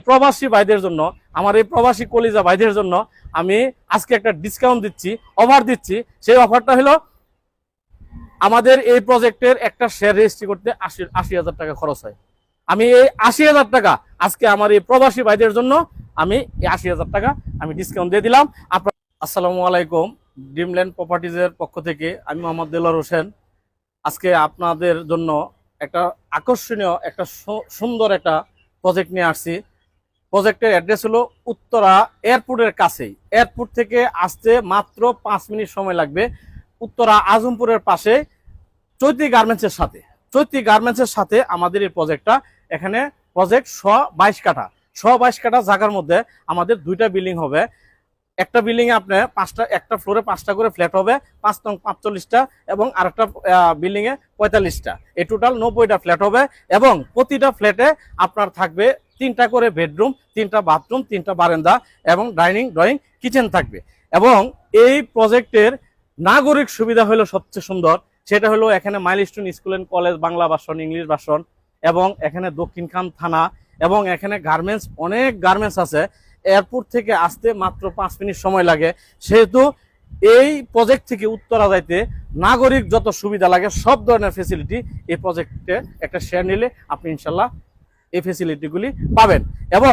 প্রবাসী ভাইদের জন্য, আমার এই প্রবাসী কলিজা ভাইদের জন্য আমি আজকে একটা ডিসকাউন্ট দিচ্ছি, অফার দিচ্ছি। সেই অফারটা হলো আমাদের এই প্রজেক্টের একটা শেয়ার রেজিস্ট্রি করতে ৮০,০০০ টাকা খরচ হয়। আমি এই ৮০,০০০ টাকা আজকে আমার এই প্রবাসী ভাইদের জন্য আমি এই ৮০,০০০ টাকা আমি ডিসকাউন্ট দিয়ে দিলাম। আপনার আসসালামু আলাইকুম, ড্রিমল্যান্ড প্রপার্টিজের পক্ষ থেকে আমি মোহাম্মদ দেলোয়ার হোসেন আজকে আপনাদের জন্য একটা আকর্ষণীয় একটা সুন্দর একটা প্রজেক্ট নিয়ে আসছি। প্রজেক্টের অ্যাড্রেস হলো উত্তরা এয়ারপোর্টের কাছেই। এয়ারপোর্ট থেকে আসতে মাত্র ৫ মিনিট সময় লাগবে। উত্তরা আজমপুরের পাশে চৈতি গার্মেন্টসের সাথে আমাদের এই প্রজেক্টটা। এখানে প্রজেক্ট ১২২ কাঠা, ১২২ কাঠা জায়গার মধ্যে আমাদের 2টা বিল্ডিং হবে। একটা বিল্ডিং এ আপনার একটা ফ্লোরে 5টা করে ফ্ল্যাট হবে, 5 নং 45টা, এবং আরেকটা বিল্ডিং এ 45টা। এই টোটাল 90টা ফ্ল্যাট হবে। এবং প্রতিটা ফ্ল্যাটে আপনার থাকবে 3টা করে বেডরুম, 3টা বাথরুম, 3টা বারান্দা এবং ডাইনিং ড্রয়িং কিচেন থাকবে। এবং এই প্রজেক্টের নাগরিক সুবিধা হলো সবচেয়ে সুন্দর, সেটা হলো এখানে milestone school and college Bangla version, English version, এবং এখানে দক্ষিণখান থানা, এবং এখানে গার্মেন্টস, অনেক গার্মেন্টস আছে। এয়ারপোর্ট থেকে আসতে মাত্র 5 মিনিট সময় লাগে। সেহেতু এই প্রজেক্ট থেকে উত্তরা যাইতে নাগরিক যত সুবিধা লাগে সব ধরনের ফেসিলিটি এই প্রজেক্টে একটা শেয়ার নিলে আপনি ইনশাল্লাহ এই ফেসিলিটিগুলি পাবেন। এবং